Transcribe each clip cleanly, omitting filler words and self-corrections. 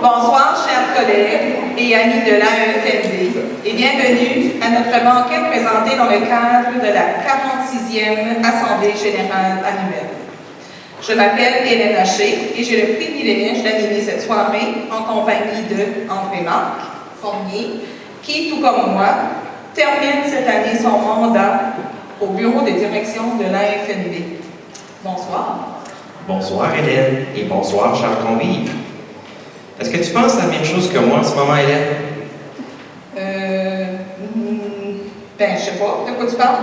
Bonsoir, chers collègues et amis de l'AEFNB, et bienvenue à notre banquet présenté dans le cadre de la 46e Assemblée générale annuelle. Je m'appelle Hélène Haché et j'ai le privilège d'animer cette soirée en compagnie de André-Marc Fournier, qui, tout comme moi, termine cette année son mandat au bureau de direction de l'AEFNB. Bonsoir. Bonsoir Hélène et bonsoir chers convives. Est-ce que tu penses la même chose que moi en ce moment, Hélène? Je sais pas. De quoi tu parles?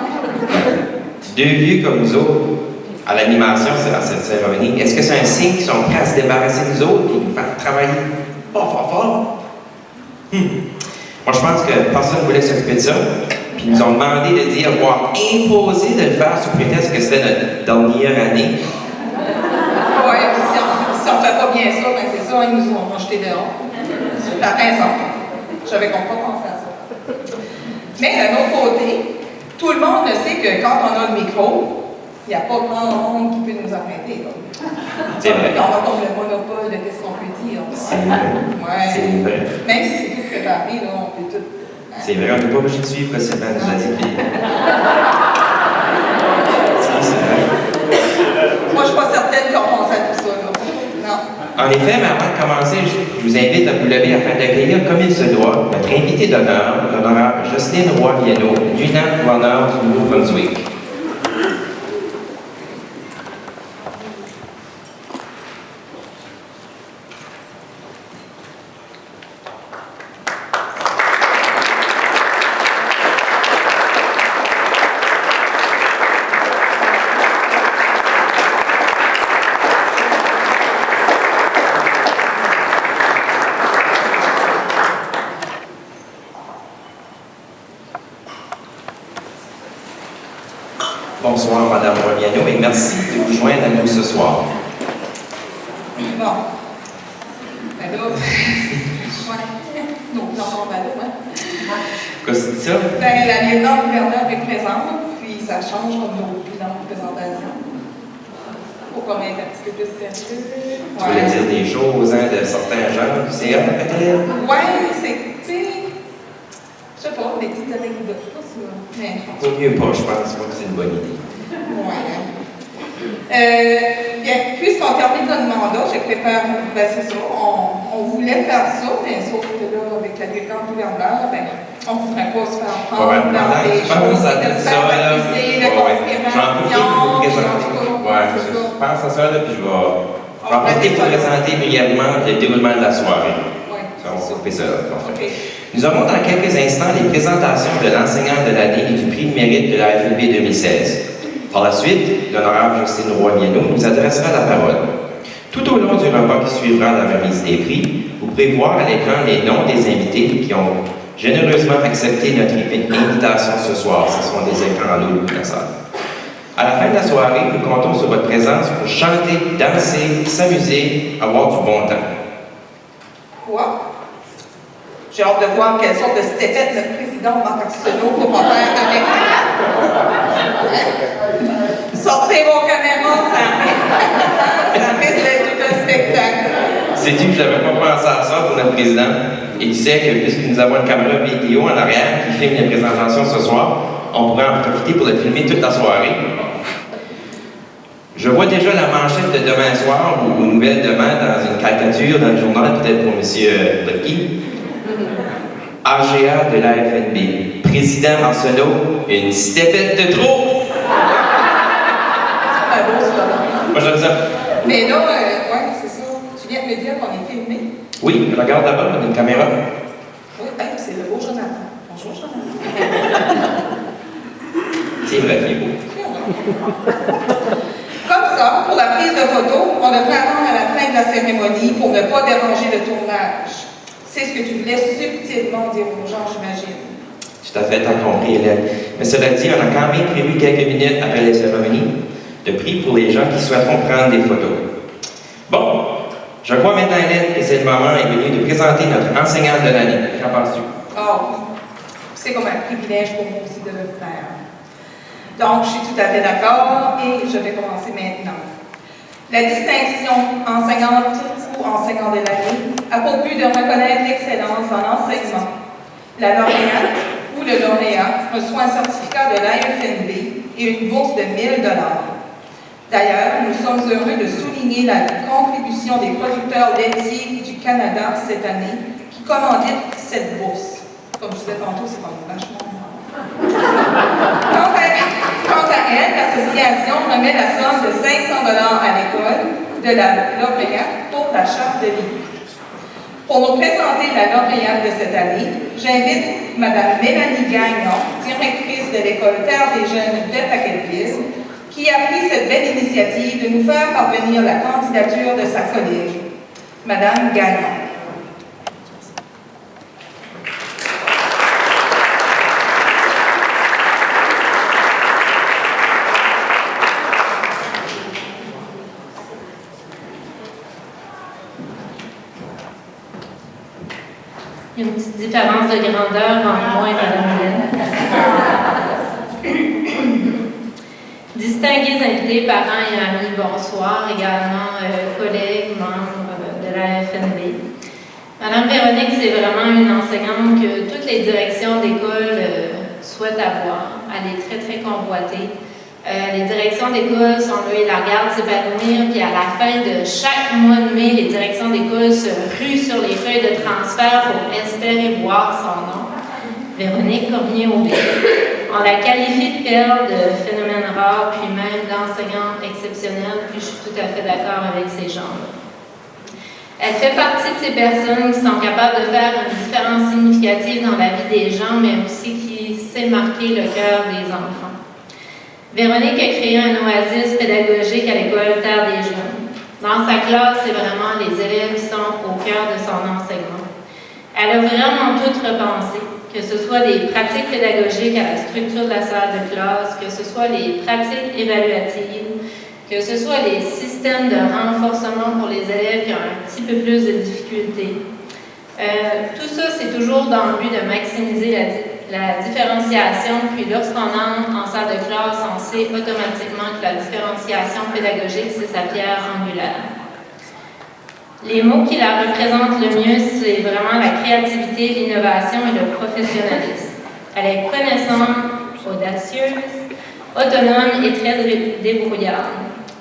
Deux vieux comme nous autres, à l'animation, c'est dans cette cérémonie. Est-ce que c'est un signe qu'ils sont prêts à se débarrasser de nous autres et nous faire travailler fort? Moi, je pense que personne ne voulait s'occuper de ça. Puis ils nous ont demandé de dire, voire imposé de le faire sous prétexte que c'était notre dernière année. Oui, si on ne fait pas bien ça, ben c'est ça, ils nous ont jetés dehors. T'as raison. J'avais pas pensé à ça. Mais d'un autre côté, tout le monde sait que quand on a le micro, il n'y a pas grand monde qui peut nous arrêter. C'est vrai. On a comme le monopole de qu'est-ce qu'on peut dire. C'est vrai. Ouais. C'est vrai. Même si c'est tout préparé, là, on peut tout. Hein? C'est vrai, on n'est pas obligé de suivre ce que nous a dit. C'est vrai. Moi, je suis pas certaine qu'on pense à tout ça. Là. Non. En effet, mais avant de commencer, je vous invite à vous lever afin d'accueillir comme il se doit notre invité d'honneur, l'honorable Jocelyne Roy-Miano, lieutenant-gouverneur du Nouveau-Brunswick. Bonsoir, Madame Roy-Miano, et merci de vous joindre à nous ce soir. Bon. Ben là, donc, ben là, Qu'est-ce que c'est ça? Ben, la lieutenant-gouverneur est présente, puis ça change comme nos bilans de présentation. Faut qu'on être un petit peu plus sérieux. Tu voulais dire des choses, hein, de certains gens du CA, peut-être? Ouais, c'est, tu sais, je sais pas, des petites anecdotes, pas ça. Mais, Vaut mieux pas, je pense pas que c'est une bonne idée. ouais. Bien, puisqu'on termine notre mandat, j'ai préparé, ben c'est ça, on voulait faire ça, mais sauf que là, avec la lieutenant-gouverneur, ben, on ne voudrait pas se faire prendre dans des choses, de se faire accuser de conspiration. Je pense à ça, là, puis je vais profiter pour présenter brièvement le déroulement de la soirée. On va couper ça, parfait. Nous aurons dans quelques instants les présentations de l'enseignant de l'année et du prix de mérite de la FNB 2016. Par la suite, l'honorable Jocelyne Roy-Miano nous adressera la parole. Tout au long du repas qui suivra la remise des prix, vous pourrez voir à l'écran les noms des invités qui ont généreusement accepté notre invitation ce soir. Ce sont des écrans en haut de la salle. À la fin de la soirée, nous comptons sur votre présence pour chanter, danser, s'amuser, avoir du bon temps. Quoi? J'ai hâte de voir quelle sorte de stépette notre président Marc Arsenault pourra faire avec ça. Sortez vos caméras, ça risque d'être tout un spectacle. Sais-tu que je n'avais pas pensé à ça pour notre président? Et tu sais que puisque nous avons une caméra vidéo en arrière qui filme les présentations ce soir, on pourrait en profiter pour le filmer toute la soirée. Je vois déjà la manchette de demain soir ou aux nouvelles demain dans une caricature dans le journal, peut-être pour M. Botki. AGA de la FNB. Président Arsenault, une stépette de trop! C'est beau, ça. Moi, j'aime ça. Mais là, ouais, c'est ça. Tu viens de me dire qu'on est filmé? Oui, regarde d'abord, on a une caméra. Oui, c'est le beau Jonathan. Bonjour, Jonathan. C'est vrai, il est beau. Comme ça, pour la prise de photo, on devrait attendre à la fin de la cérémonie pour ne pas déranger le tournage. C'est ce que tu voulais subtilement dire aux gens, j'imagine. Tout à fait, t'as compris, Hélène. Mais cela dit, on a quand même prévu quelques minutes après la cérémonie de prix pour les gens qui souhaiteront prendre des photos. Bon, je crois maintenant, Hélène, que c'est le moment est venu de présenter notre enseignante de l'année. Qu'en penses-tu? Ah oui. C'est comme un privilège pour moi aussi de le faire. Donc, je suis tout à fait d'accord et je vais commencer maintenant. La distinction enseignante ou enseignant de l'année a pour but de reconnaître l'excellence dans l'enseignement. La lauréate ou le lauréat reçoit un certificat de l'AFNB et une bourse de 1 000 $. D'ailleurs, nous sommes heureux de souligner la contribution des producteurs laitiers du Canada cette année qui commanditent cette bourse. Comme je disais tantôt, c'est quand même vachement. Quant à elle, l'association remet la somme de 500 $ à l'école de la lauréate pour l'achat de livres. Pour nous présenter la lauréate de cette année, j'invite Mme Mélanie Gagnon, directrice de l'École Terre des Jeunes de Paquetteville, qui a pris cette belle initiative de nous faire parvenir la candidature de sa collègue. Mme Gagnon. Une petite différence de grandeur entre moi et Mme Hélène. Distingués invités, parents et amis, bonsoir. Également, collègues, membres de la FNB. Mme Véronique, c'est vraiment une enseignante que toutes les directions d'école souhaitent avoir. Elle est très, très convoitée. Les directions d'école sont là et la regardent s'épanouir, puis à la fin de chaque mois de mai, les directions d'école se ruent sur les feuilles de transfert pour espérer voir son nom. Véronique Cormier-Aubert. On la qualifie de perle, de phénomène rare, puis même d'enseignante exceptionnelle, puis je suis tout à fait d'accord avec ces gens-là. Elle fait partie de ces personnes qui sont capables de faire une différence significative dans la vie des gens, mais aussi qui sait marquer le cœur des enfants. Véronique a créé un oasis pédagogique à l'École Terre des Jeunes. Dans sa classe, c'est vraiment les élèves qui sont au cœur de son enseignement. Elle a vraiment tout repensé, que ce soit les pratiques pédagogiques à la structure de la salle de classe, que ce soit les pratiques évaluatives, que ce soit les systèmes de renforcement pour les élèves qui ont un petit peu plus de difficultés. Tout ça, c'est toujours dans le but de maximiser la différenciation, puis lorsqu'on entre en salle de classe, on sait automatiquement que la différenciation pédagogique, c'est sa pierre angulaire. Les mots qui la représentent le mieux, c'est vraiment la créativité, l'innovation et le professionnalisme. Elle est connaissante, audacieuse, autonome et très débrouillarde.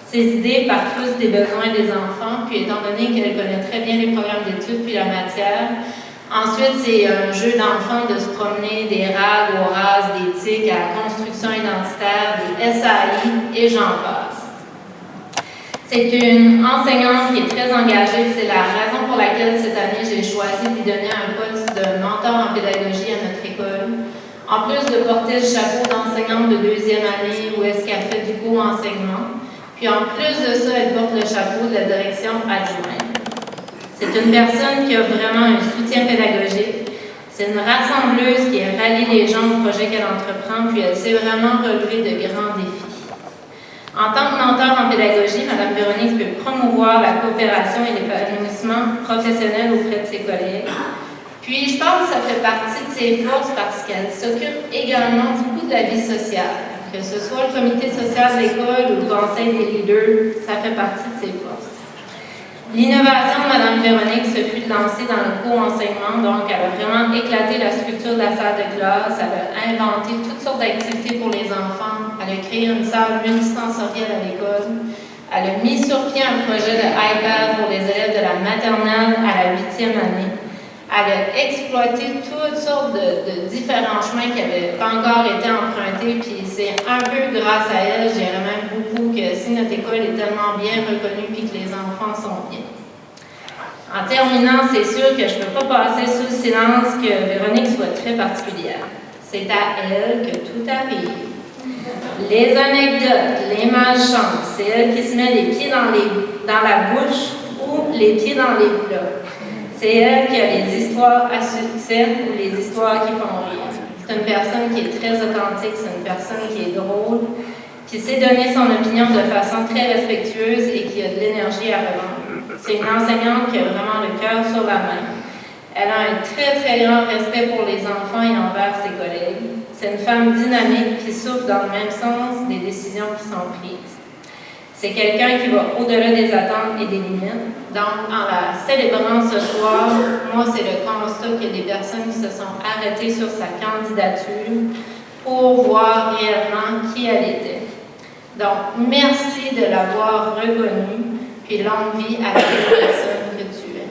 Ses idées partent tous des besoins des enfants, puis étant donné qu'elle connaît très bien les programmes d'études puis la matière, ensuite c'est un jeu d'enfants de se promener des rags aux rases, des TIC à la construction identitaire, des SAI et j'en passe. C'est une enseignante qui est très engagée, c'est la raison pour laquelle cette année j'ai choisi de lui donner un poste de mentor en pédagogie à notre école. En plus de porter le chapeau d'enseignante de 2e année où est-ce qu'elle fait du co-enseignement. Puis en plus de ça, elle porte le chapeau de la direction adjointe. C'est une personne qui a vraiment un soutien pédagogique. C'est une rassembleuse qui rallie les gens au projet qu'elle entreprend, puis elle sait vraiment relever de grands défis. En tant que mentor en pédagogie, Mme Véronique peut promouvoir la coopération et l'épanouissement professionnel auprès de ses collègues. Puis, je pense que ça fait partie de ses forces parce qu'elle s'occupe également beaucoup de la vie sociale. Que ce soit le comité social de l'école ou le conseil des leaders, ça fait partie de ses forces. L'innovation de Mme Véronique se fut lancée dans le co-enseignement, donc elle a vraiment éclaté la structure de la salle de classe, elle a inventé toutes sortes d'activités pour les enfants, elle a créé une salle multisensorielle à l'école, elle a mis sur pied un projet de iPad pour les élèves de la maternelle à la 8e année. Elle a exploité toutes sortes de différents chemins qui n'avaient pas encore été empruntés, puis c'est un peu grâce à elle, je dirais même beaucoup, que si notre école est tellement bien reconnue puis que les enfants sont bien. En terminant, c'est sûr que je ne peux pas passer sous le silence que Véronique soit très particulière. C'est à elle que tout arrive. Les anecdotes, les malchances, c'est elle qui se met les pieds dans la bouche ou les pieds dans les plats. C'est elle qui a les histoires à succès ou les histoires qui font rire. C'est une personne qui est très authentique, c'est une personne qui est drôle, qui sait donner son opinion de façon très respectueuse et qui a de l'énergie à revendre. C'est une enseignante qui a vraiment le cœur sur la main. Elle a un très, très grand respect pour les enfants et envers ses collègues. C'est une femme dynamique qui souffle dans le même sens des décisions qui sont prises. C'est quelqu'un qui va au-delà des attentes et des limites. Donc, en la célébrant ce soir, moi, c'est le constat qu'il y a des personnes qui se sont arrêtées sur sa candidature pour voir réellement qui elle était. Donc, merci de l'avoir reconnue, puis longue vie à la personne que tu es.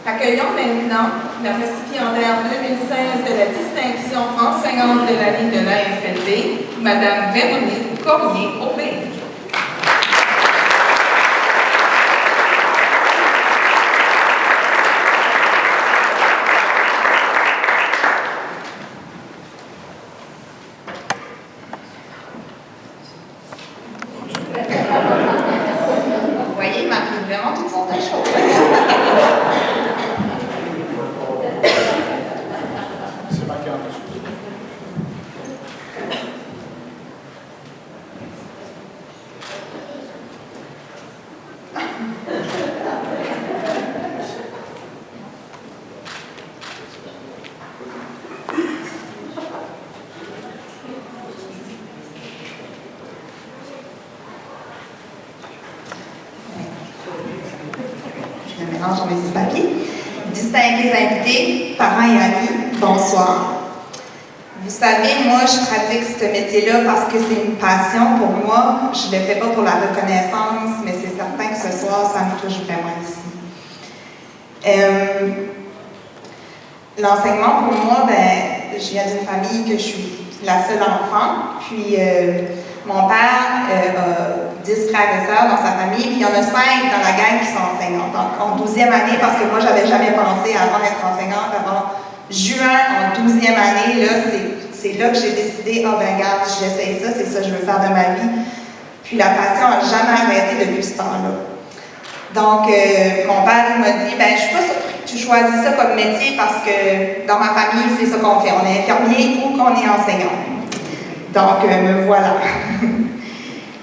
Accueillons maintenant la récipiendaire 2016 de la distinction enseignante de l'année de l'AFLB, Madame Véronique Cormier-Aubin. Vous voyez, il m'arrive vraiment toutes sortes de choses. Dans mes papiers. Distingués invités, parents et amis, bonsoir. Vous savez, moi, je pratique ce métier-là parce que c'est une passion pour moi. Je ne le fais pas pour la reconnaissance, mais c'est certain que ce soir, ça me touche vraiment ici. L'enseignement, pour moi, je viens d'une famille que je suis la seule enfant. Puis, mon père a 10 frères et sœurs dans sa famille, puis il y en a 5 dans la gang qui sont enseignantes. Donc, en 12e année, parce que moi, j'avais jamais pensé avant d'être enseignante, avant juin, en 12e année, là, c'est là que j'ai décidé, regarde, j'essaye ça, c'est ça que je veux faire de ma vie. Puis la passion n'a jamais arrêté depuis ce temps-là. Donc, mon père m'a dit, je suis pas surpris que tu choisis ça comme métier parce que dans ma famille, c'est ça qu'on fait. On est infirmier ou qu'on est enseignant. Donc, me voilà.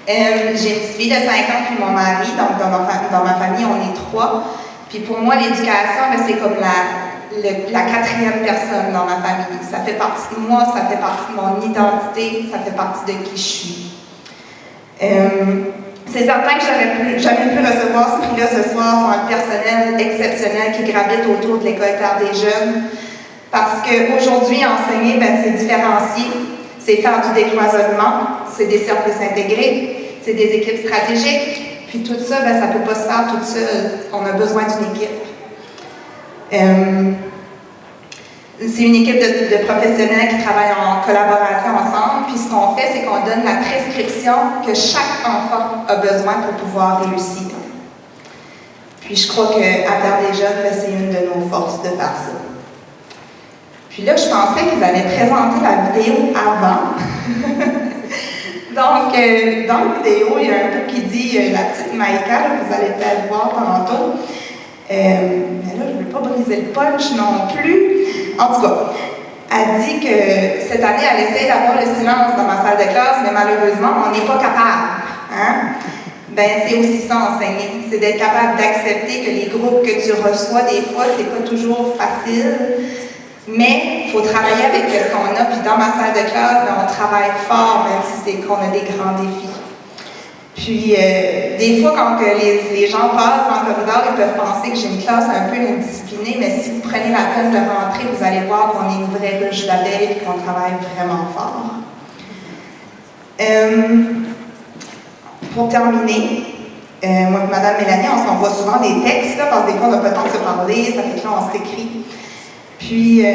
J'ai une petite fille de 5 ans puis mon mari, donc dans ma famille, on est 3. Puis pour moi, l'éducation, c'est comme la 4e personne dans ma famille. Ça fait partie de moi, ça fait partie de mon identité, ça fait partie de qui je suis. C'est certain que j'aurais jamais pu recevoir ce prix-là ce soir sans le personnel exceptionnel qui gravite autour de l'École Terre des Jeunes. Parce qu'aujourd'hui, enseigner, c'est différencier. C'est faire du décloisonnement, c'est des services intégrés, c'est des équipes stratégiques. Puis tout ça, ça ne peut pas se faire toute seule. On a besoin d'une équipe. C'est une équipe de professionnels qui travaillent en collaboration ensemble. Puis ce qu'on fait, c'est qu'on donne la prescription que chaque enfant a besoin pour pouvoir réussir. Puis je crois qu'à Terre des Jeunes, c'est une de nos forces de faire ça. Puis là, je pensais qu'ils allaient présenter la vidéo avant. Donc, dans la vidéo, il y a un peu qui dit la petite Maïka, là, vous allez peut-être voir tantôt. Mais là, je ne veux pas briser le punch non plus. En tout cas, elle dit que cette année, elle essaie d'avoir le silence dans ma salle de classe, mais malheureusement, on n'est pas capable. Hein? C'est aussi ça, enseigner. C'est d'être capable d'accepter que les groupes que tu reçois, des fois, c'est pas toujours facile. Mais il faut travailler avec ce qu'on a. Puis dans ma salle de classe, on travaille fort, même si c'est qu'on a des grands défis. Puis des fois, quand les gens passent dans le corridor, ils peuvent penser que j'ai une classe un peu indisciplinée, mais si vous prenez la peine de rentrer, vous allez voir qu'on est une vraie ruche d'abeilles et qu'on travaille vraiment fort. Pour terminer, moi et Mme Mélanie, on s'envoie souvent des textes, là, parce que des fois, on n'a pas le temps de se parler, ça fait que là, on s'écrit. Puis,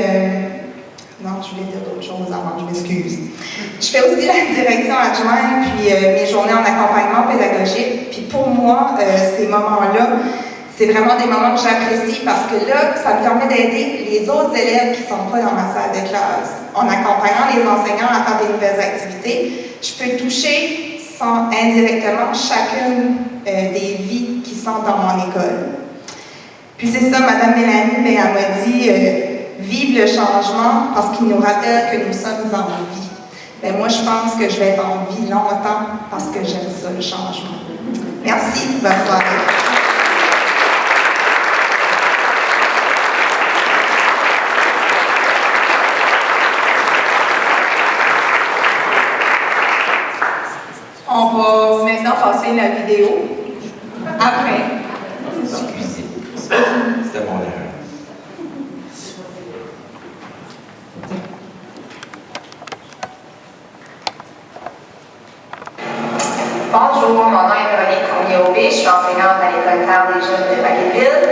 non, je voulais dire d'autres choses avant, je m'excuse. Je fais aussi la direction adjointe, puis mes journées en accompagnement pédagogique. Puis pour moi, ces moments-là, c'est vraiment des moments que j'apprécie parce que là, ça me permet d'aider les autres élèves qui ne sont pas dans ma salle de classe. En accompagnant les enseignants à faire des nouvelles activités, je peux toucher sont indirectement chacune des vies qui sont dans mon école. Puis c'est ça, Mme Mélanie, elle m'a dit vive le changement parce qu'il nous rappelle que nous sommes en vie. Ben, moi, je pense que je vais être en vie longtemps parce que j'aime ça, le changement. Merci, bonne soirée. On va maintenant passer la vidéo. Après. Excusez. C'était mon erreur. Bonjour, mon nom est Véronique Cournier-Aubé, je suis enseignante à l'École Terre des Jeunes de Baguettville.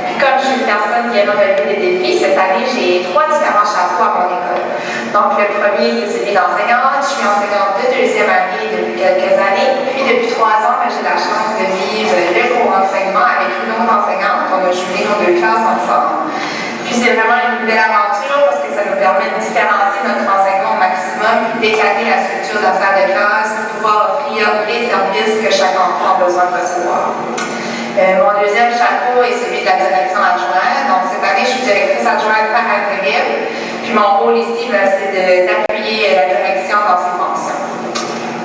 Puis comme je suis une personne qui aime relever des défis, cette année, j'ai 3 différents chapeaux à mon école. Donc le premier, c'est celui d'enseignante. Je suis enseignante de 2e année depuis quelques années. Puis depuis 3 ans, j'ai la chance de vivre le cours d'enseignement avec une autre enseignante. On a jumelé nos 2 classes ensemble. Puis c'est vraiment une belle aventure parce que ça nous permet de différencier notre enseignement au maximum puis d'éclater la structure de la salle de classe pour pouvoir offrir les services que chaque enfant a besoin de recevoir. Mon deuxième chapeau est celui de la direction adjointe. Donc cette année, je suis directrice adjointe par intérim. Puis mon rôle ici, c'est d'appuyer la direction dans ses fonctions.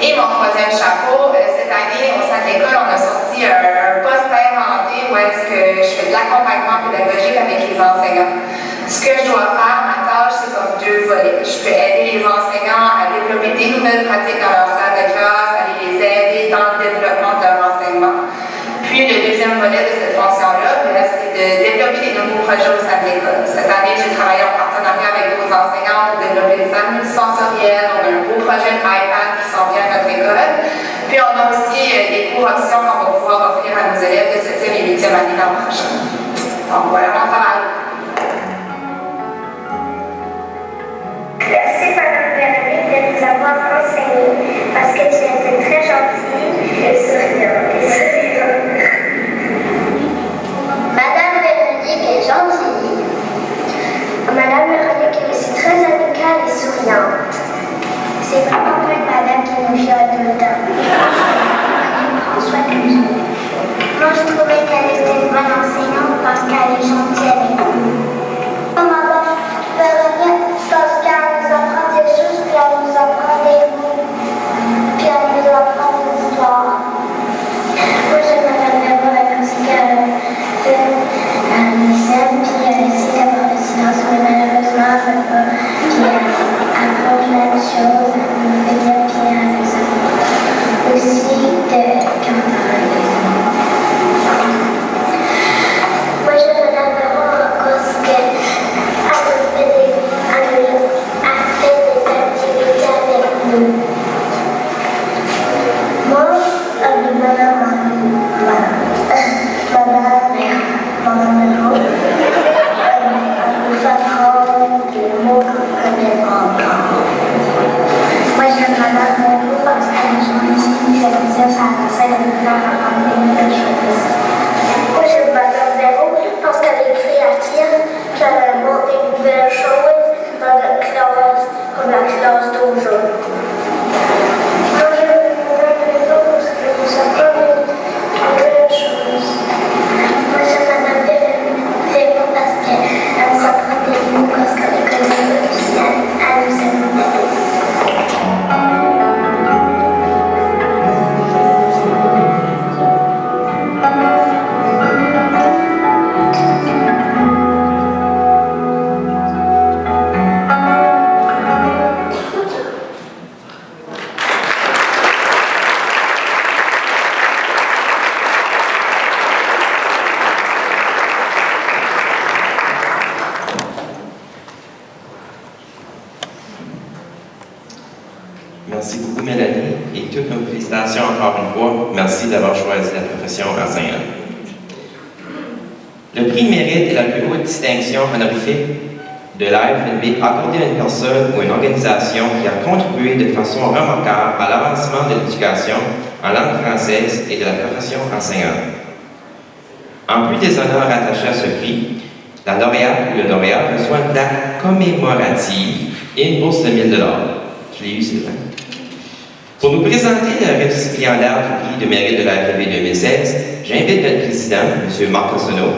Et mon troisième chapeau, cette année, au sein de l'école, on a sorti un poste inventé où est-ce que je fais de l'accompagnement pédagogique avec les enseignants. Ce que je dois faire, ma tâche, c'est comme 2 volets. Je peux aider les enseignants à développer des nouvelles pratiques dans leur salle de classe, aller les aider dans le développement de leur enseignement. Puis le deuxième volet de cette fonction-là, c'est de développer des nouveaux projets au sein de l'école. Cette année, j'ai travaillé en partenariat avec d'autres enseignants pour développer des animaux sensoriels. On a un beau projet d'iPad qui s'en vient à notre école. Puis on a aussi des cours options qu'on va pouvoir offrir à nos élèves de 7e et 8e année l'an prochain. Donc voilà mon travail. Merci Madame Véronique de nous avoir enseigné parce que tu étais très gentille et souriante. Madame Véronique est gentille. Madame Véronique est aussi très amicale et souriante. C'est vraiment pas une madame qui nous fiole tout le temps. Elle prend soin de nous. Moi, je trouvais qu'elle était une bonne enseignante parce qu'elle est gentille avec nous. Madame Véronique, parce qu'elle nous apprend des choses, puis elle nous apprend des mots, puis elle nous apprend des histoires. Moi, j'aime Madame Véronique parce qu'elle nous aime, puis elle essaie d'avoir le silence, mais malheureusement, elle ne peut pas. Puis elle apprend plein de choses, elle nous fait bien, puis elle nous apprend aussi de campagne. Moi, j'aime Madame Véronique parce qu'elle fait des activités avec nous. Moi, Madame Véro parce qu'elle est créative, qu'elle montre des nouvelles choses dans notre classe, comme la classe d'aujourd'hui. Moi, j'aime Madame Véro parce qu'elle nous apprend des nouvelles choses. Moi, j'aime Madame Véro parce qu'elle nous apprend des mots parce qu'elle est connue, puis elle nous aime beaucoup. Merci beaucoup, Mélanie, et toutes nos félicitations encore une fois. Merci d'avoir choisi la profession enseignante. Le prix mérite est la plus haute distinction honorifique de l'AFNB accordée à une personne ou une organisation qui a contribué de façon remarquable à l'avancement de l'éducation en langue française et de la profession enseignante. En plus des honneurs attachés à ce prix, la lauréate ou le lauréat reçoit une plaque commémorative et une bourse de 1 000 $. Je l'ai eu, Sylvain. Pour nous présenter le récipiendaire du prix de mérite de la FNB 2016, j'invite notre président, M. Marc Arsenault.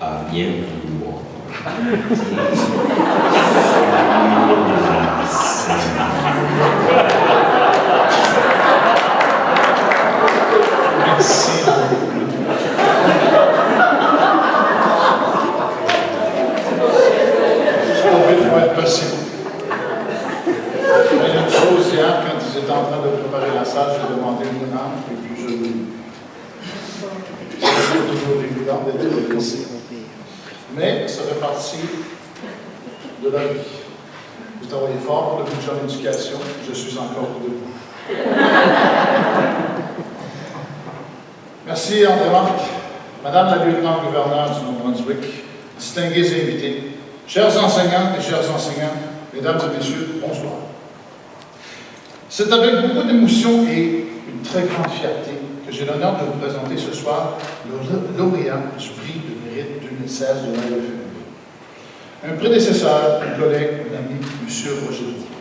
À bien vouloir. Merci. Possible. Il y a une chose hier, quand ils étaient en train de préparer la salle, j'ai demandé une âme, et puis je l'ai eu. C'est toujours évident d'être ici. Mais ça fait partie de la vie. J'ai travaillé fort pour le budget en éducation, je suis encore debout. Merci André-Marc, Madame la lieutenant-gouverneure du Nouveau-Brunswick, distingués invités, chers enseignantes et chers enseignants, mesdames et messieurs, bonsoir. C'est avec beaucoup d'émotion et une très grande fierté que j'ai l'honneur de vous présenter ce soir le lauréat du prix de mérite 2016 de l'AFNB. Un prédécesseur, un collègue, un ami, M. Roger Doiron.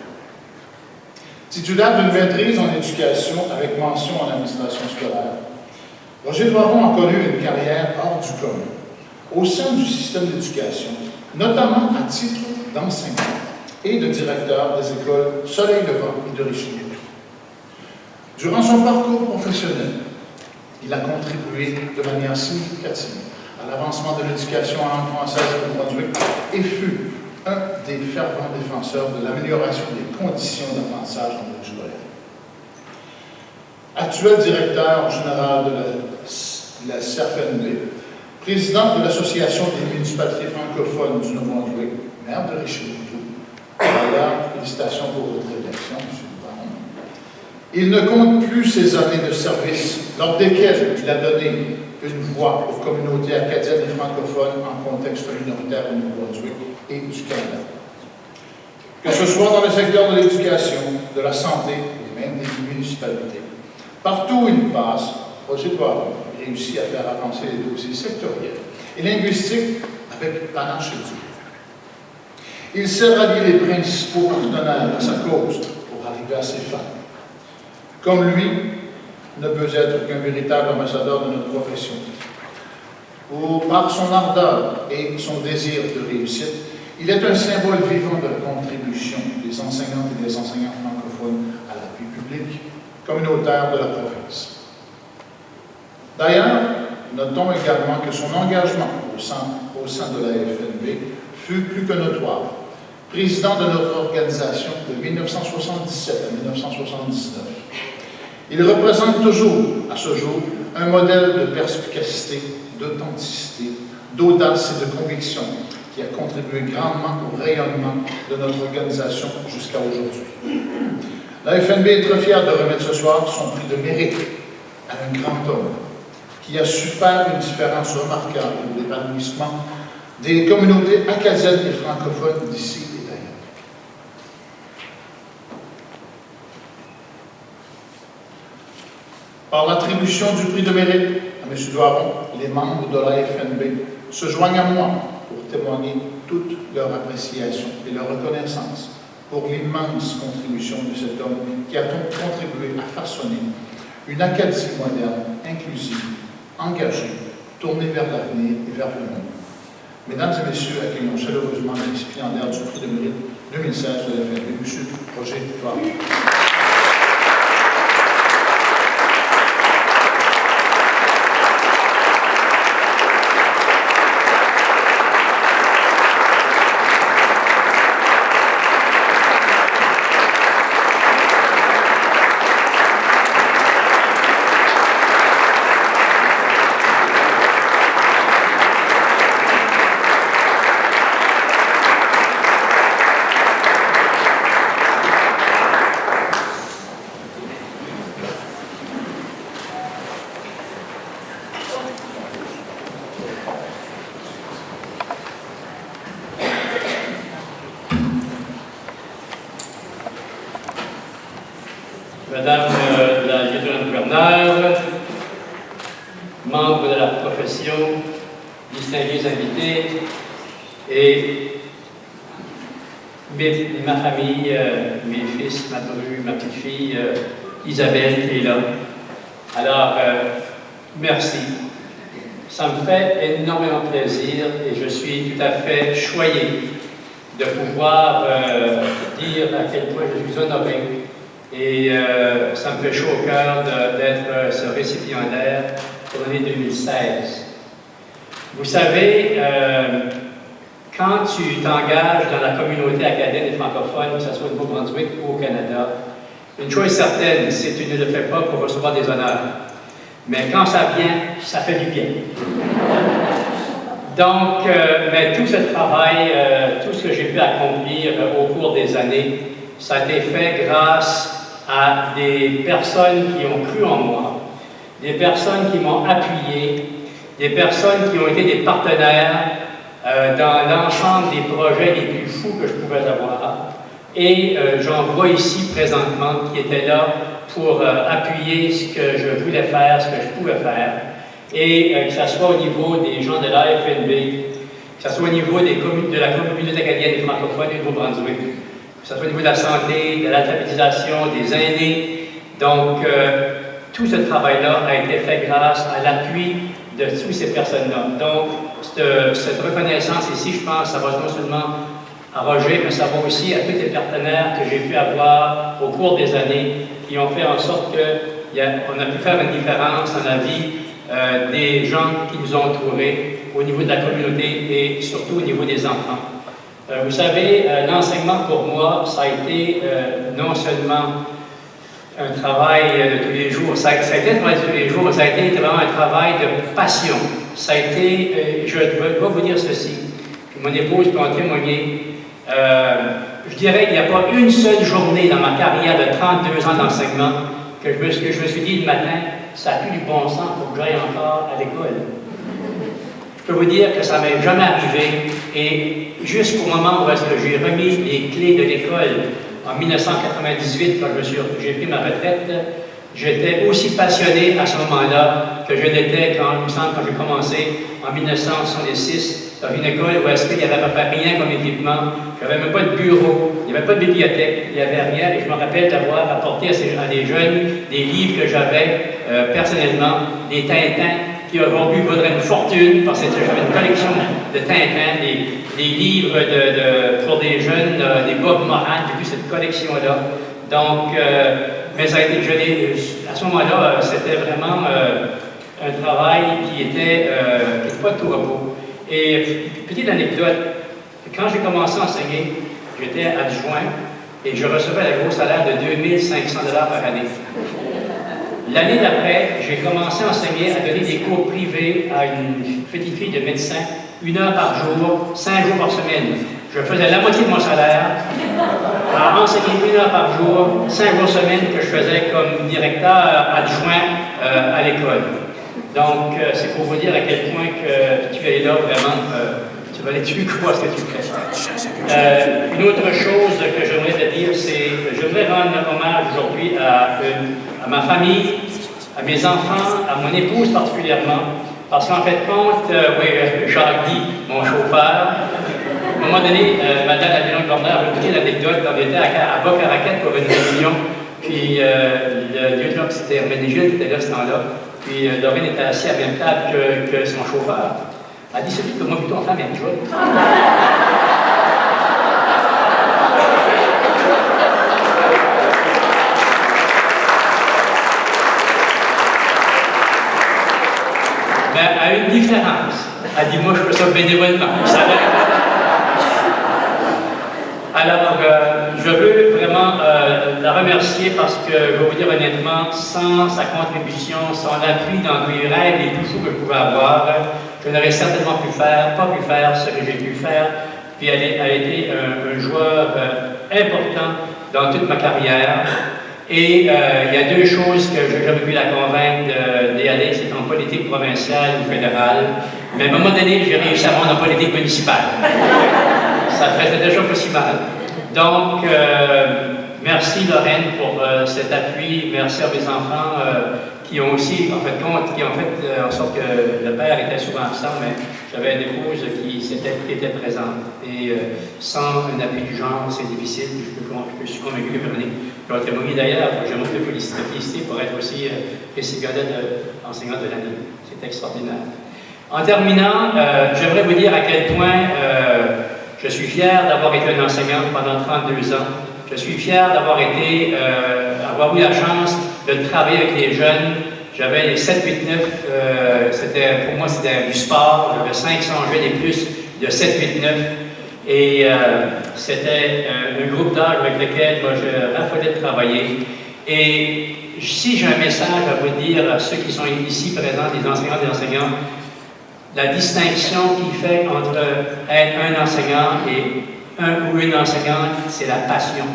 Titulaire d'une maîtrise en éducation avec mention en administration scolaire, Roger Doiron a connu une carrière hors du commun au sein du système d'éducation, notamment à titre d'enseignant et de directeur des écoles Soleil-Levant et de Richelieu. Durant son parcours professionnel, il a contribué de manière significative à l'avancement de l'éducation en langue française au Nouveau-Brunswick et fut un des fervents défenseurs de l'amélioration des conditions d'apprentissage en milieu scolaire. Actuel directeur général de la CFNB, président de l'Association des municipalités francophones du Nouveau-Brunswick, maire de Richelieu. D'ailleurs, félicitations pour votre élection, M. Doiron. Il ne compte plus ses années de service, lors desquelles il a donné une voix aux communautés acadiennes et francophones en contexte minoritaire au Nouveau-Brunswick et du Canada. Que ce soit dans le secteur de l'éducation, de la santé et même des municipalités. Partout où il passe, Roger Doiron réussit à faire avancer les dossiers sectoriels et linguistiques avec panache et dur. Il sait rallier les principaux partenaires à sa cause pour arriver à ses fins. Comme lui, ne peut être qu'un véritable ambassadeur de notre profession. Par son ardeur et son désir de réussite, il est un symbole vivant de la contribution des enseignantes et des enseignants francophones à la vie publique communautaire de la province. D'ailleurs, notons également que son engagement au sein de la FNB fut plus que notoire. Président de notre organisation de 1977 à 1979. Il représente toujours, à ce jour, un modèle de perspicacité, d'authenticité, d'audace et de conviction qui a contribué grandement au rayonnement de notre organisation jusqu'à aujourd'hui. La FNB est très fière de remettre ce soir son prix de mérite à un grand homme qui a su faire une différence remarquable pour l'épanouissement des communautés acadiennes et francophones d'ici et d'ailleurs. Par l'attribution du prix de mérite à M. Doiron, les membres de la FNB se joignent à moi pour témoigner toute leur appréciation et leur reconnaissance pour l'immense contribution de cet homme qui a contribué à façonner une Acadie moderne, inclusive, engagée, tournée vers l'avenir et vers le monde. Mesdames et messieurs, accueillons chaleureusement le récipiendaire du prix de mérite 2016 de la FNB, M. Roger Doiron. Madame la lieutenant-gouverneure, membres de la profession, distingués invités et ma famille, mes fils, ma bru, ma petite fille, Isabelle qui est là. Alors, merci. Ça me fait énormément plaisir et je suis tout à fait choyé de pouvoir dire à quel point je suis honoré. Et ça me fait chaud au cœur d'être ce récipiendaire pour l'année 2016. Vous savez, quand tu t'engages dans la communauté acadienne et francophone, que ce soit au Nouveau-Brunswick ou au Canada, une chose est certaine, c'est que tu ne le fais pas pour recevoir des honneurs. Mais quand ça vient, ça fait du bien. Donc, mais tout ce travail, tout ce que j'ai pu accomplir au cours des années, ça a été fait grâce à des personnes qui ont cru en moi, des personnes qui m'ont appuyé, des personnes qui ont été des partenaires dans l'ensemble des projets les plus fous que je pouvais avoir. Et j'en vois ici présentement qui étaient là pour appuyer ce que je voulais faire, ce que je pouvais faire. Et que ce soit au niveau des gens de l'AFNB, que ce soit au niveau de la communauté acadienne et francophone du Nouveau-Brunswick, que ce soit au niveau de la santé, de l'alphabétisation, des aînés. Donc, tout ce travail-là a été fait grâce à l'appui de toutes ces personnes-là. Donc, cette reconnaissance ici, je pense, ça va non seulement à Roger, mais ça va aussi à tous les partenaires que j'ai pu avoir au cours des années qui ont fait en sorte qu'on a pu faire une différence dans la vie des gens qui nous ont entourés au niveau de la communauté et surtout au niveau des enfants. Vous savez, l'enseignement pour moi, ça a été non seulement un travail de tous les jours, ça a été un travail de tous les jours, ça a été vraiment un travail de passion. Ça a été, je dois vous dire ceci, puis mon épouse peut en témoigner, je dirais qu'il n'y a pas une seule journée dans ma carrière de 32 ans d'enseignement que je me suis dit le matin, ça n'a plus du bon sens pour que j'aille encore à l'école. Je peux vous dire que ça ne m'est jamais arrivé et jusqu'au moment où j'ai remis les clés de l'école en 1998, quand j'ai pris ma retraite, j'étais aussi passionné à ce moment-là que je l'étais quand j'ai commencé en 1966 dans une école où est-ce qu'il n'y avait à peu près rien comme équipement, il n'y avait même pas de bureau, il n'y avait pas de bibliothèque, il n'y avait rien, et je me rappelle d'avoir apporté à des jeunes des livres que j'avais personnellement, des Tintins, qui aujourd'hui vaudraient une fortune, parce que j'avais une collection de Tintins, des livres pour des jeunes, des Bob Moran, j'ai vu cette collection-là. Donc, mais ça a été, à ce moment-là, c'était vraiment un travail qui était pas de tout repos. Et petite anecdote, quand j'ai commencé à enseigner, j'étais adjoint et je recevais un gros salaire de 2500 $ par année. L'année d'après, j'ai commencé à enseigner, à donner des cours privés à une petite fille de médecin, 1 heure par jour, 5 jours par semaine. Je faisais la moitié de mon salaire à enseigner 1 heure par jour, 5 jours semaine que je faisais comme directeur adjoint à l'école. Donc, c'est pour vous dire à quel point que tu es là vraiment, tu vas aller tuer quoi ce que tu fais. Une autre chose que j'aimerais te dire, c'est que j'aimerais rendre hommage aujourd'hui à ma famille, à mes enfants, à mon épouse particulièrement, parce qu'en fait compte, Jacques Guy, mon chauffeur, à un moment donné, Madame Adélon Corner a écouté l'anecdote quand on était à Boc-à-Raquette pour une réunion, puis le lieutenant, c'était Herménégil qui était là à ce temps-là, puis Lorraine était assise à la même table que son chauffeur. Elle a dit, celui que moi plutôt on fait la même chose. Mais elle a une différence. Elle dit, moi je fais ça bénévolement. Alors, je veux vraiment la remercier parce que, je vais vous dire honnêtement, sans sa contribution, sans l'appui dans mes rêves les plus fous que je pouvais avoir, je n'aurais certainement pas pu faire ce que j'ai pu faire. Puis elle a été un joueur important dans toute ma carrière. Et il y a 2 choses que je n'ai jamais pu la convaincre d'y aller, c'est en politique provinciale ou fédérale. Mais à un moment donné, j'ai réussi à rendre en politique municipale. Ça faisait déjà pas si mal. Donc, merci Lorraine pour cet appui. Merci à mes enfants qui ont aussi, en fait, en sorte que le père était souvent absent, mais j'avais une épouse qui était présente. Et sans un appui du genre, c'est difficile. Je suis convaincu que Véronique va témoigner d'ailleurs. J'aimerais te féliciter pour être aussi récipiendaire de enseignante de l'année. C'est extraordinaire. En terminant, j'aimerais vous dire à quel point je suis fier d'avoir été un enseignant pendant 32 ans. Je suis fier d'avoir avoir eu la chance de travailler avec les jeunes. J'avais les 7, 8, 9, pour moi c'était du sport, j'avais 500 jeunes et plus de 7, 8, 9. Et c'était un groupe d'âge avec lequel moi je raffolais de travailler. Et si j'ai un message à vous dire à ceux qui sont ici présents, les enseignants et les enseignants, la distinction qu'il fait entre être un enseignant et un ou une enseignante, c'est la passion.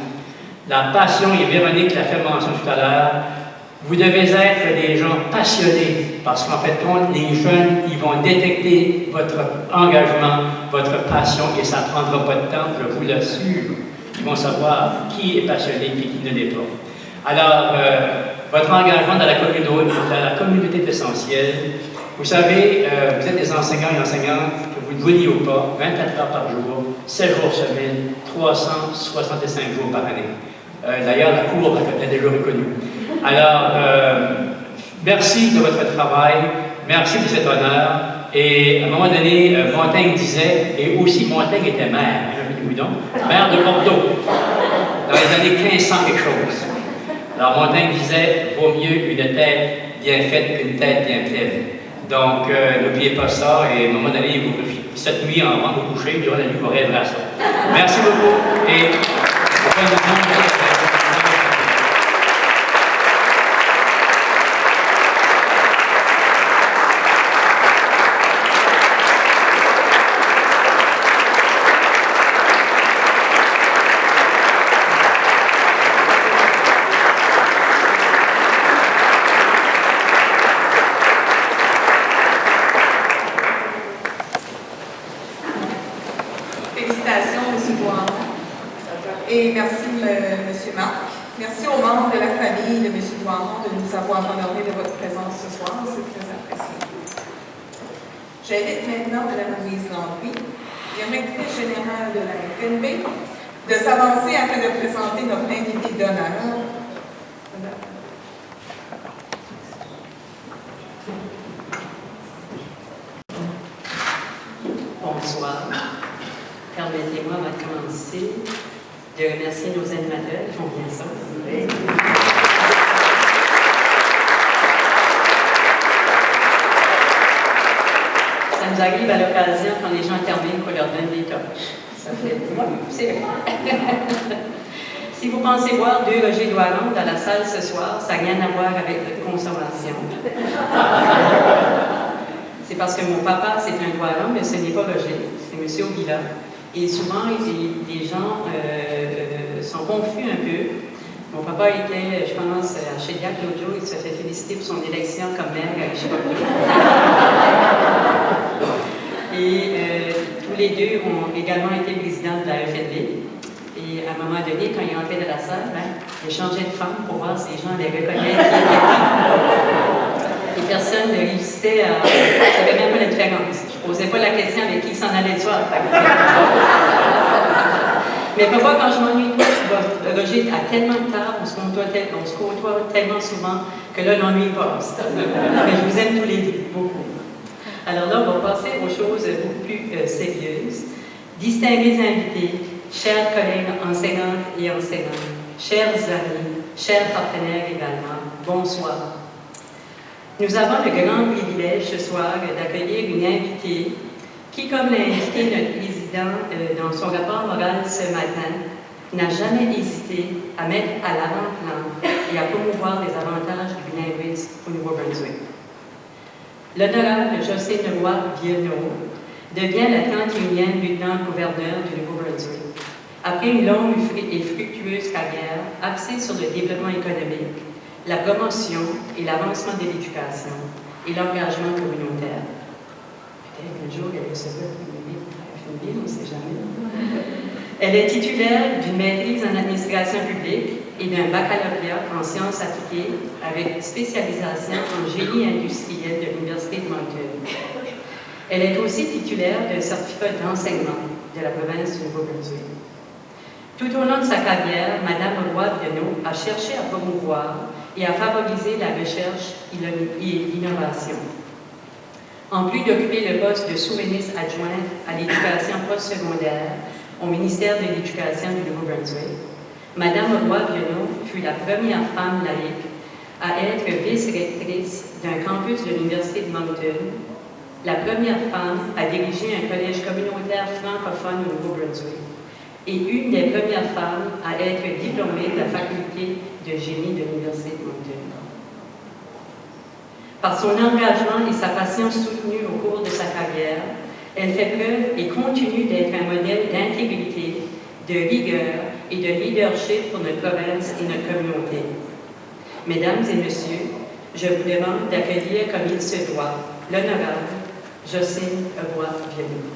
La passion, et Véronique l'a fait mention tout à l'heure, vous devez être des gens passionnés, parce qu'en fait, les jeunes, ils vont détecter votre engagement, votre passion, et ça ne prendra pas de temps, je vous l'assure. Ils vont savoir qui est passionné et qui ne l'est pas. Alors, votre engagement dans la communauté est essentiel. Vous savez, vous êtes des enseignants et enseignantes, que vous ne vouliez ou pas, 24 heures par jour, 7 jours semaine, 365 jours par année. D'ailleurs, la cour est déjà reconnue. Alors, merci de votre travail, merci de cet honneur. Et à un moment donné, Montaigne disait, et aussi Montaigne était maire, maire de Bordeaux, dans les années 1500 quelque chose. Alors Montaigne disait, vaut mieux une tête bien faite qu'une tête bien pleine. Donc, n'oubliez pas ça, et à un moment donné, cette nuit, avant de vous coucher, durant la nuit, vous rêverez à ça. Merci beaucoup, et Félicitations, M. Boiron. Et merci, M. Marc. Merci aux membres de la famille de M. Boiron de nous avoir honorés de votre présence ce soir. C'est très apprécié. J'invite maintenant Mme Louise Landry, directrice générale de la FNB, de s'avancer afin de présenter notre invité d'honneur. Bonsoir. Permettez-moi, avant de commencer, de remercier nos animateurs qui font bien ça. Ça nous arrive à l'occasion, quand les gens terminent, qu'on leur donne des torches. Ça fait... c'est vrai. Si vous pensez voir 2 Roger Doiron dans la salle ce soir, ça n'a rien à voir avec notre consommation. C'est parce que mon papa, c'est un Doiron, mais ce n'est pas Roger, c'est M. Ovila. Et souvent, les gens sont confus un peu. Mon papa était, je pense, à Chediac l'autre jour, il se fait féliciter pour son élection comme maire à Richelieu. Et tous les deux ont également été présidents de la FNB. Et à un moment donné, quand ils entraient dans la salle, ils changeaient de femme pour voir si les gens les reconnaissaient qui étaient qui. Et personne ne réussissait à... Je ne savais même pas la différence. Je ne posais pas la question avec qui s'en allait le soir. Mais parfois, quand je m'ennuie, Roger, à tellement de tard, on se côtoie tellement souvent que là, l'ennui passe. Mais je vous aime tous les deux, beaucoup. Alors là, on va passer aux choses beaucoup plus sérieuses. Distingués invités, chers collègues enseignantes et enseignants, chers amis, chers partenaires également, bonsoir. Nous avons le grand privilège ce soir d'accueillir une invitée qui, comme l'a indiqué notre président dans son rapport moral ce matin, n'a jamais hésité à mettre à l'avant-plan et à promouvoir les avantages du bilinguisme au Nouveau-Brunswick. L'honorable Jocelyne Roy-Viennot devient la 31e lieutenant-gouverneur du Nouveau-Brunswick. Après une longue et fructueuse carrière axée sur le développement économique, la promotion et l'avancement de l'éducation et l'engagement communautaire. Peut-être qu'un jour, elle recevra une ville, on ne sait jamais. Elle est titulaire d'une maîtrise en administration publique et d'un baccalauréat en sciences appliquées avec spécialisation en génie industriel de l'Université de Moncton. Elle est aussi titulaire d'un certificat d'enseignement de la province du Nouveau-Brunswick. Tout au long de sa carrière, Mme Roy-Vienneau a cherché à promouvoir et à favoriser la recherche et l'innovation. En plus d'occuper le poste de sous-ministre adjointe à l'éducation postsecondaire au ministère de l'Éducation du Nouveau-Brunswick, Mme Roy-Vienneau fut la première femme laïque à être vice-rectrice d'un campus de l'Université de Moncton, la première femme à diriger un collège communautaire francophone au Nouveau-Brunswick et une des premières femmes à être diplômée de la faculté de génie de l'Université de Moncton. Par son engagement et sa passion soutenue au cours de sa carrière, elle fait preuve et continue d'être un modèle d'intégrité, de rigueur et de leadership pour notre province et notre communauté. Mesdames et messieurs, je vous demande d'accueillir comme il se doit l'honorable Jocelyne Roy-Vienneau.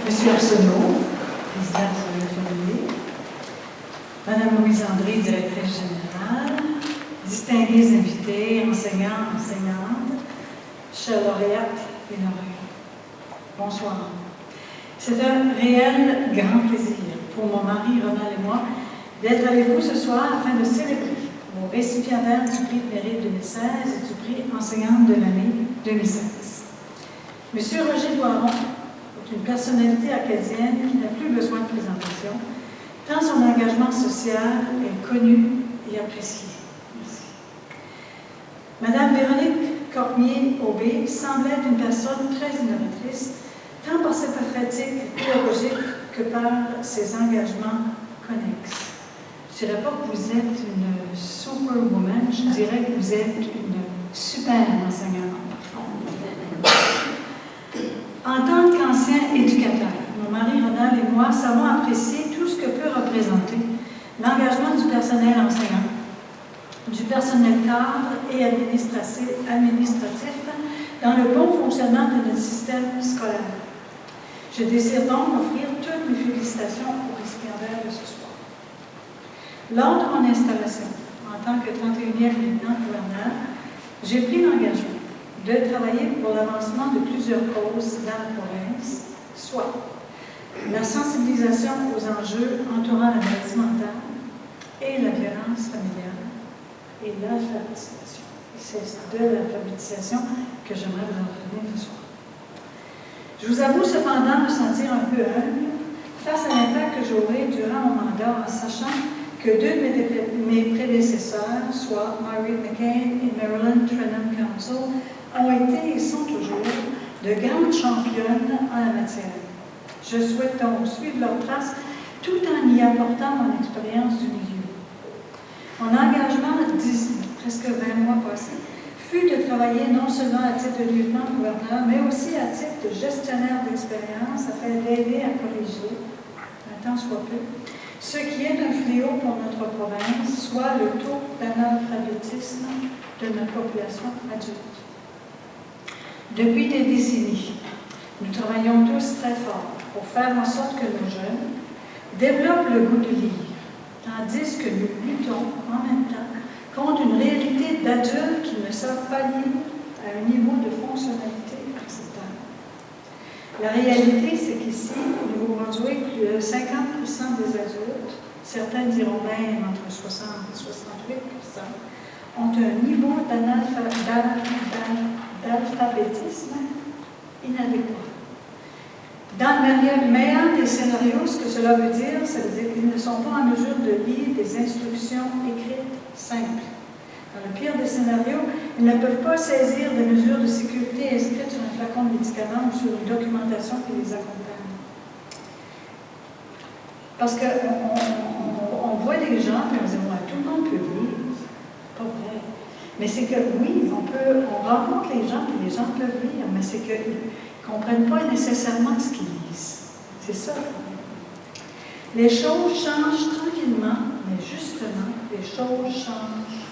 Monsieur Arsenault, président de la famille, Madame Louise André, directrice générale, distingués invités, enseignants, enseignantes, chers lauréates et lauréats. Bonsoir. C'est un réel grand plaisir pour mon mari Ronald et moi d'être avec vous ce soir afin de célébrer vos récipiendaires du prix de mérite 2016 et du prix enseignante de l'année 2016. Monsieur Roger Boiron est une personnalité acadienne qui n'a plus besoin de présentation, tant son engagement social est connu et apprécié. Merci. Madame Véronique Cormier-Aubé semble être une personne très innovatrice, tant par sa pratique pédagogique que par ses engagements connexes. Je ne dirais pas que vous êtes une superwoman, je dirais que vous êtes une super enseignante. En tant qu'ancien éducateur, mon mari Ronald et moi savons apprécier tout ce que peut représenter l'engagement du personnel enseignant, du personnel cadre et administratif dans le bon fonctionnement de notre système scolaire. Je désire donc offrir toutes mes félicitations aux récipiendaires de ce soir. Lors de mon installation en tant que 31e lieutenant-gouverneur, j'ai pris l'engagement de travailler pour l'avancement de plusieurs causes dans la province, soit la sensibilisation aux enjeux entourant la maladie mentale et la violence familiale et l'alphabétisation. C'est de l'alphabétisation que j'aimerais vous entretenir ce soir. Je vous avoue cependant me sentir un peu humble face à l'impact que j'aurai durant mon mandat en sachant que deux de mes prédécesseurs, soit Margaret McCain et Marilyn Trenham Council, ont été et sont toujours de grandes championnes en la matière. Je souhaite donc suivre leurs traces tout en y apportant mon expérience du milieu. Mon engagement d'ici presque 20 mois passés fut de travailler non seulement à titre de lieutenant-gouverneur, mais aussi à titre de gestionnaire d'expérience afin d'aider à corriger, un tant soit peu, ce qui est un fléau pour notre province, soit le taux d'analphabétisme de notre population adulte. Depuis des décennies, nous travaillons tous très fort pour faire en sorte que nos jeunes développent le goût de lire, tandis que nous luttons en même temps contre une réalité d'adultes qui ne savent pas lire à un niveau de fonctionnalité acceptable. La réalité, c'est qu'ici, au Nouveau-Brunswick, plus de 50% des adultes, certains diront même entre 60 et 68%, ont un niveau d'alphabétisme inadéquat. Dans le meilleur des scénarios, ce que cela veut dire, qu'ils ne sont pas en mesure de lire des instructions écrites simples. Dans le pire des scénarios, ils ne peuvent pas saisir des mesures de sécurité inscrites sur un flacon de médicaments ou sur une documentation qui les accompagne. Parce qu'on voit des gens, puis on se dit, ouais, tout le monde peut lire. Pas vrai. Mais c'est que oui, on rencontre les gens, puis les gens peuvent lire, mais c'est qu'ils ne comprennent pas nécessairement ce qu'ils lisent. C'est ça. Les choses changent tranquillement, mais justement, les choses changent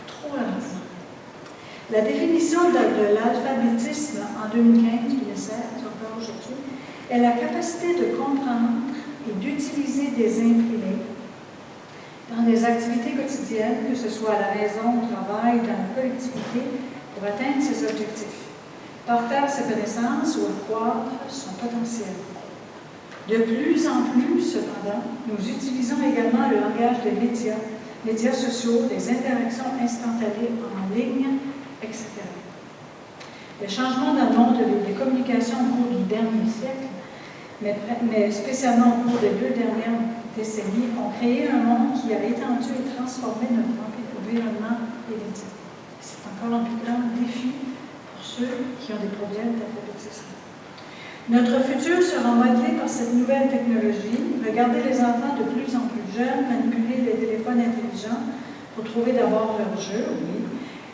trop lentement. La définition de l'alphabétisme en 2015-2016, encore aujourd'hui, est la capacité de comprendre et d'utiliser des imprimés dans des activités quotidiennes, que ce soit à la maison, au travail, dans la collectivité, pour atteindre ses objectifs, parfaire ses connaissances ou accroître son potentiel. De plus en plus, cependant, nous utilisons également le langage des médias sociaux, des interactions instantanées en ligne, etc. Les changements dans le monde des communications au cours du dernier siècle, mais spécialement au cours des 2 dernières décennies, ont créé un monde qui a étendu et transformé notre environnement immédiat. C'est encore un plus grand défi pour ceux qui ont des problèmes d'alphabétisme. Notre futur sera modelé par cette nouvelle technologie. Regardez les enfants de plus en plus jeunes manipuler les téléphones intelligents pour trouver d'abord leur jeu, oui,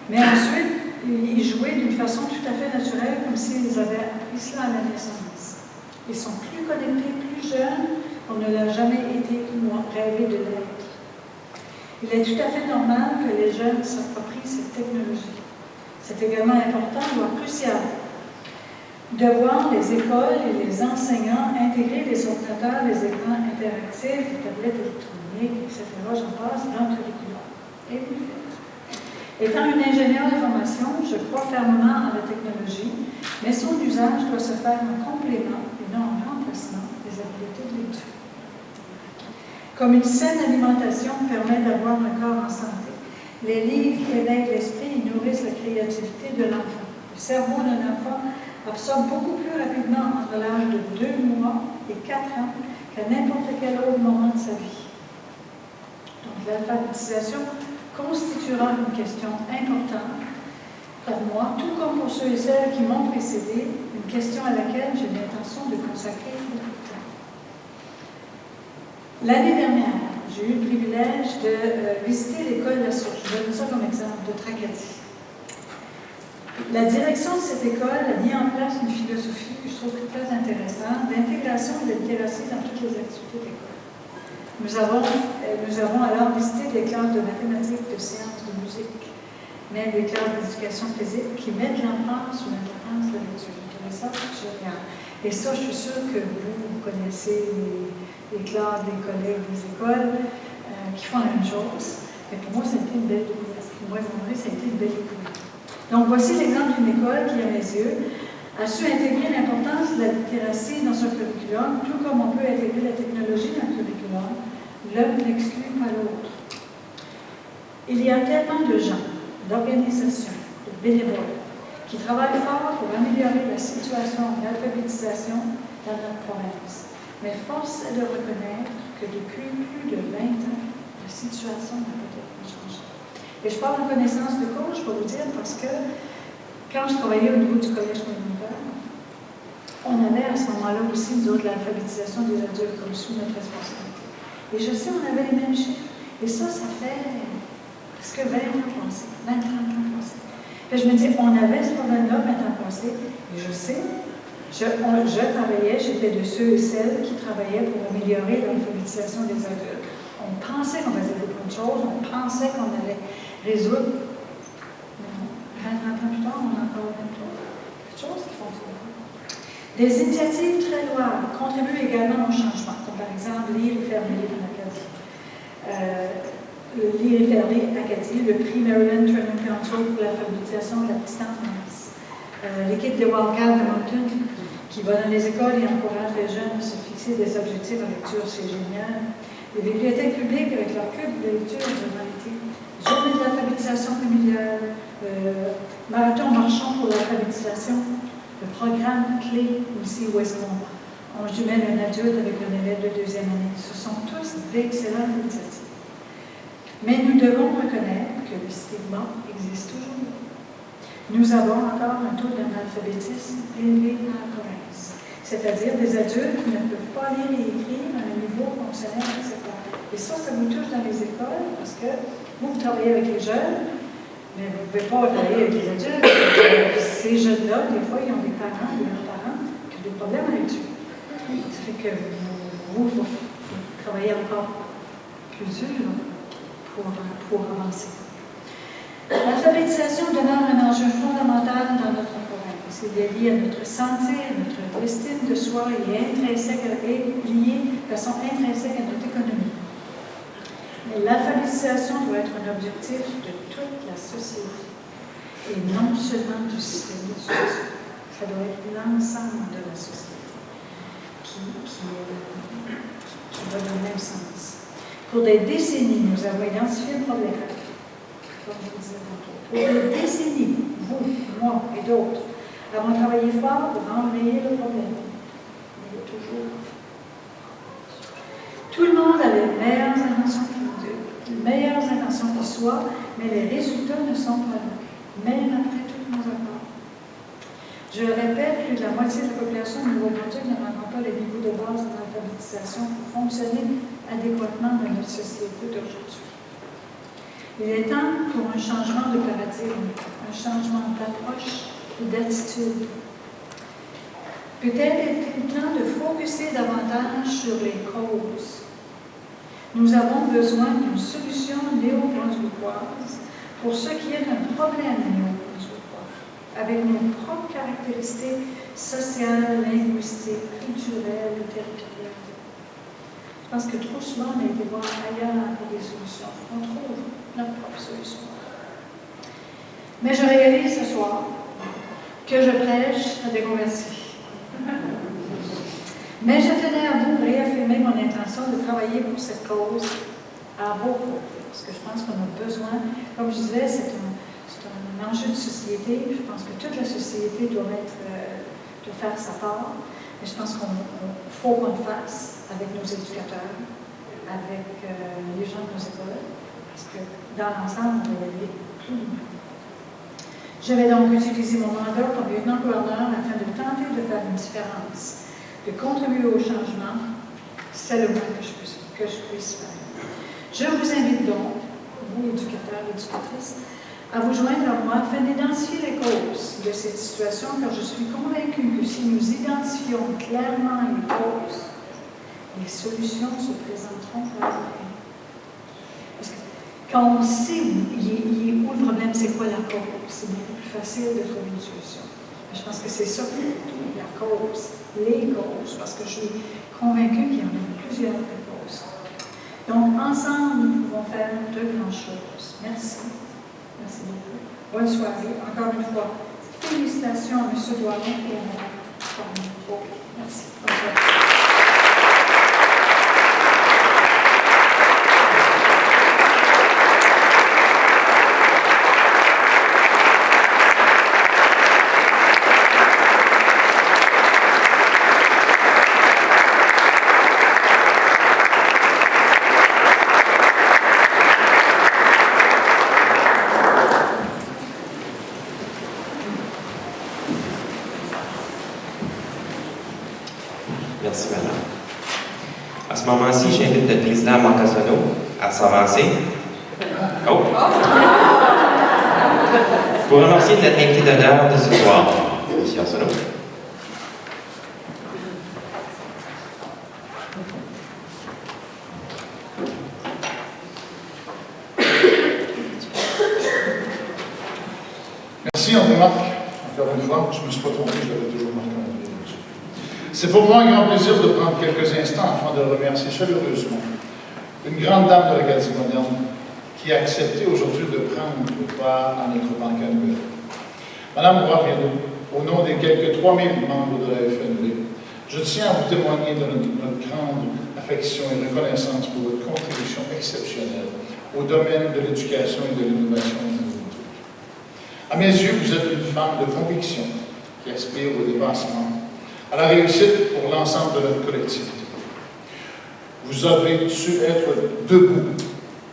mais ensuite y jouer d'une façon tout à fait naturelle, comme s'ils avaient appris cela à la naissance. Ils sont plus connectés, plus jeunes qu'on ne l'a jamais été ou rêvé de l'être. Il est tout à fait normal que les jeunes s'approprient cette technologie. C'est également important, voire crucial, de voir les écoles et les enseignants intégrer les ordinateurs, les écrans interactifs, les tablettes électroniques, etc., j'en passe, dans le curriculum. Et vous le faites. Étant une ingénieure d'information, je crois fermement en la technologie, mais son usage doit se faire en complément et non en remplacement des habiletés de lecture. Comme une saine alimentation permet d'avoir un corps en santé, les livres éveillent l'esprit et nourrissent la créativité de l'enfant. Le cerveau d'un enfant absorbe beaucoup plus rapidement entre l'âge de 2 mois et 4 ans qu'à n'importe quel autre moment de sa vie. Donc l'alphabétisation constituera une question importante pour moi, tout comme pour ceux et celles qui m'ont précédé, une question à laquelle j'ai l'intention de consacrer beaucoup de temps. L'année dernière, j'ai eu le privilège de visiter l'école La Source. Je donne ça comme exemple, de Tracadie. La direction de cette école a mis en place une philosophie que je trouve très intéressante, d'intégration de la littératie dans toutes les activités d'école. Nous avons alors visité des classes de mathématiques, de sciences, de musique, même des classes d'éducation physique qui mettent l'enfant sur l'importance de la lecture. Je trouvais ça génial. Et ça, je suis sûre que vous connaissez les classes des collègues des écoles qui font la même chose. Et pour moi, ça a été une belle découverte. Pour moi, ça a été une belle découverte. Donc, voici l'exemple d'une école qui, à mes yeux, a su intégrer l'importance de la littératie dans son curriculum, tout comme on peut intégrer la technologie dans le curriculum. L'un n'exclut pas l'autre. Il y a tellement de gens, d'organisations, de bénévoles, qui travaillent fort pour améliorer la situation d'alphabétisation dans notre province. Mais force est de reconnaître que depuis plus de 20 ans, la situation n'a peut-être pas changé. Et je parle en connaissance de cause, je peux vous dire, parce que quand je travaillais au niveau du collège communautaire, on avait à ce moment-là aussi, nous autres, l'alphabétisation des adultes comme sous notre responsabilité. Et je sais, on avait les mêmes chiffres. Et ça fait presque 20 ans passés, 20-30 ans passés. Et je me dis, on avait ce problème-là 20 ans passés, et je sais, je travaillais, j'étais de ceux et celles qui travaillaient pour améliorer l'alphabétisation des adultes. On pensait qu'on faisait des bonnes choses, on pensait qu'on allait résoudre. Mais 20 ans plus tard, on a encore quelque chose qui fonctionne. Des initiatives très louables contribuent également au changement, comme par exemple Lire et faire lire en Acadie. Lire et faire lire Acadie, le prix Maryland Training Council pour l'alphabétisation de la petite enfance. L'équipe des Wildcats de Moncton, qui va dans les écoles et encourage les jeunes à se fixer des objectifs en lecture, c'est génial. Les bibliothèques publiques avec leur club de lecture durant l'été. Journée de l'alphabétisation familiale, marathon marchand pour l'alphabétisation, le programme clé aussi où est-ce qu'on jumelle un adulte avec un élève de 2e année. Ce sont tous d'excellentes initiatives. Mais nous devons reconnaître que le stigma existe toujours. Nous avons encore un taux d'analphabétisme élevé dans la province, c'est-à-dire des adultes qui ne peuvent pas lire et écrire à un niveau fonctionnel, etc. Et ça vous touche dans les écoles parce que Vous travaillez avec les jeunes, mais vous ne pouvez pas travailler avec les adultes. Ces jeunes-là, des fois, ils ont des parents, des grands-parents qui ont des problèmes avec eux. Ça fait que vous travaillez encore plus dur pour avancer. L'alphabétisation demeure un enjeu fondamental dans notre province. Il est lié à notre santé, à notre estime de soi et lié de façon intrinsèque à notre économie. Mais l'alphabétisation doit être un objectif de toute la société et non seulement du système d'éducation. Ça doit être l'ensemble de la société qui va dans le même sens. Pour des décennies, nous avons identifié le problème. Comme je vous disais tantôt. Pour des décennies, vous, moi et d'autres, avons travaillé fort pour enrayer le problème. Mais il est toujours. Tout le monde a les meilleures intentions qui soient, mais les résultats ne sont pas là, même après tous nos efforts. Je le répète, plus de la moitié de la population du Nouveau-Brunswick ne rencontre pas les niveaux de base de l'alphabétisation pour fonctionner adéquatement dans notre société d'aujourd'hui. Il est temps pour un changement de paradigme, un changement d'approche et d'attitude. Peut-être est-il temps de focuser davantage sur les causes. Nous avons besoin d'une solution néo-brunswickoise pour ce qui est un problème néo-brunswickois, avec nos propres caractéristiques sociales, linguistiques, culturelles et territoriales. Je pense que trop souvent, on a été voir ailleurs pour des solutions. On trouve notre propre solution. Mais je réalise ce soir que je prêche à des convertis. Mais je tenais à vous réaffirmer mon intention de travailler pour cette cause à vos côtés, parce que je pense qu'on a besoin, comme je disais, c'est un enjeu de société. Je pense que toute la société doit faire sa part, mais je pense qu'il faut qu'on le fasse avec nos éducateurs, avec les gens de nos écoles, parce que dans l'ensemble, on va y aller plus loin. Je vais donc utiliser mon mandat comme lieutenant-gouverneur afin de tenter de faire une différence, de contribuer au changement. C'est le moins que je puisse faire. Je vous invite donc, vous, éducateurs et éducatrices, à vous joindre à moi afin d'identifier les causes de cette situation, car je suis convaincue que si nous identifions clairement les causes, les solutions se présenteront clairement. Parce que quand on sait où le problème, c'est quoi la cause, c'est beaucoup plus facile de trouver une solution. Je pense que c'est ça, la cause, les causes, parce que je suis convaincue qu'il y en a plusieurs causes. Donc, ensemble, nous pouvons faire de grandes choses. Merci. Merci beaucoup. Bonne soirée. Encore une fois, félicitations à M. Doiron et à Mme Formin. Merci. Bonne soirée. Merci, madame. À ce moment-ci, j'invite le président Marcasono à s'avancer. Oh! Pour remercier notre invité d'honneur de ce soir, M. Arsenault. Merci, on remarque, encore une fois, je ne me suis pas trompé, je l'avais toujours marqué en anglais. C'est pour moi un grand plaisir de prendre quelques instants afin de remercier chaleureusement une grande dame de l'Acadie moderne qui a accepté aujourd'hui de prendre part à notre banque annuelle. Madame Roy-Viano, au nom des quelques 3000 membres de la FNB, je tiens à vous témoigner de notre grande affection et reconnaissance pour votre contribution exceptionnelle au domaine de l'éducation et de l'innovation. À mes yeux, vous êtes une femme de conviction qui aspire au dépassement, à la réussite pour l'ensemble de notre collectivité. Vous avez su être debout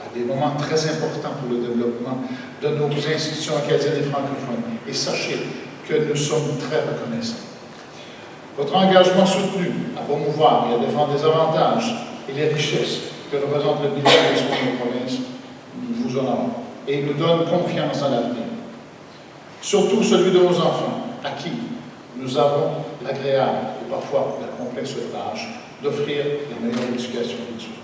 à des moments très importants pour le développement de nos institutions acadiennes et francophones. Et sachez que nous sommes très reconnaissants. Votre engagement soutenu à promouvoir et à défendre les avantages et les richesses que représente le bilinguisme de nos provinces, vous nous honorons et nous donne confiance dans l'avenir. Surtout celui de nos enfants, à qui nous avons l'agréable et parfois la complexe tâche d'offrir la meilleure éducation possible.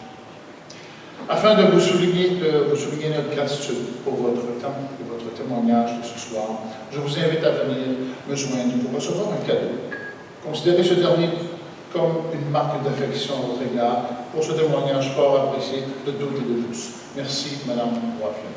Afin de vous souligner notre gratitude pour votre temps et votre témoignage de ce soir, je vous invite à venir me joindre pour recevoir un cadeau. Considérez ce dernier comme une marque d'affection à votre égard pour ce témoignage fort apprécié de toutes et de tous. Merci, Madame Roy-Fleury.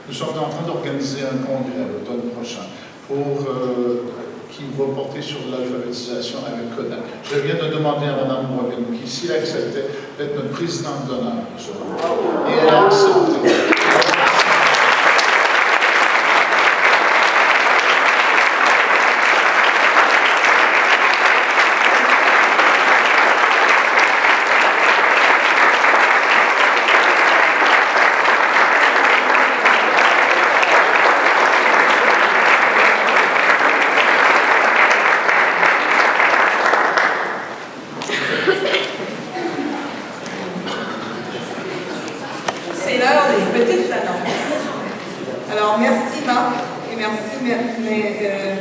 Nous sommes en train d'organiser un congrès à l'automne prochain qui va porter sur l'alphabétisation avec Kodak. Je viens de demander à Mme Boivin si elle acceptait d'être notre présidente d'honneur de ce congrès. Et elle a accepté.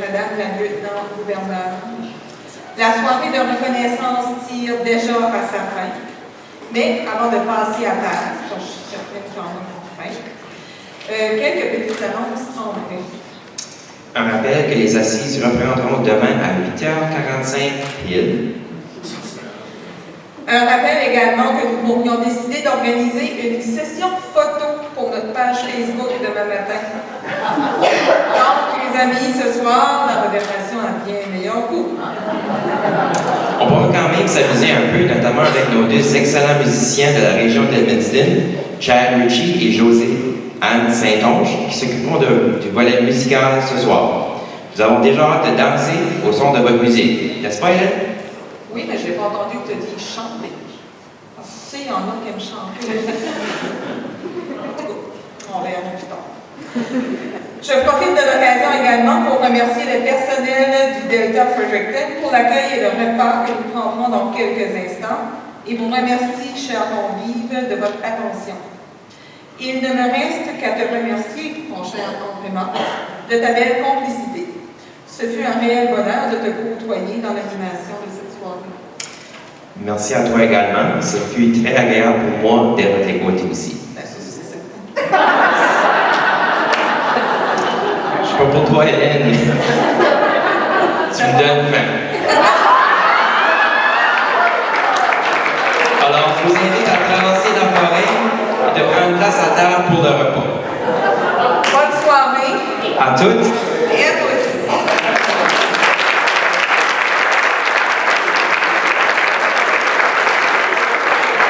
Madame la lieutenant-gouverneure. La soirée de reconnaissance tire déjà à sa fin. Mais avant de passer à table, je suis certaine qu'il y en a faim, quelques petites annonces en vrai. Un rappel que les assises reprendront demain à 8h45 pile. Un rappel également que nous pourrions décider d'organiser une session photo pour notre page Facebook demain matin. Donc, les amis, ce soir, la réservation a bien meilleur goût. On va quand même s'amuser un peu, notamment avec nos deux excellents musiciens de la région d'Edmundston, Chad Ritchie et José-Anne Saint-Onge, qui s'occuperont du volet musical ce soir. Nous avons déjà hâte de danser au son de votre musique. N'est-ce pas, Hélène? Oui, mais je n'ai pas entendu que tu as dit chanter. Parce que tu sais, il y en a qui aiment chanter. On verra plus tard. Je profite de l'occasion également pour remercier le personnel du Delta Fredericton pour l'accueil et le repas que nous prendrons dans quelques instants et vous remercie, chers convives, de votre attention. Il ne me reste qu'à te remercier, mon cher André Marc, de ta belle complicité. Ce fut un réel bonheur de te côtoyer dans l'animation de cette soirée. Merci à toi également. Ce fut très agréable pour moi d'être à tes côtés aussi. Ben, ça, c'est ça. Je suis pas pour toi, Hélène. Tu me donnes faim. Alors, je vous invite à traverser la forêt et de prendre place à table pour le repas. Bonne soirée. À toutes. Et à toi.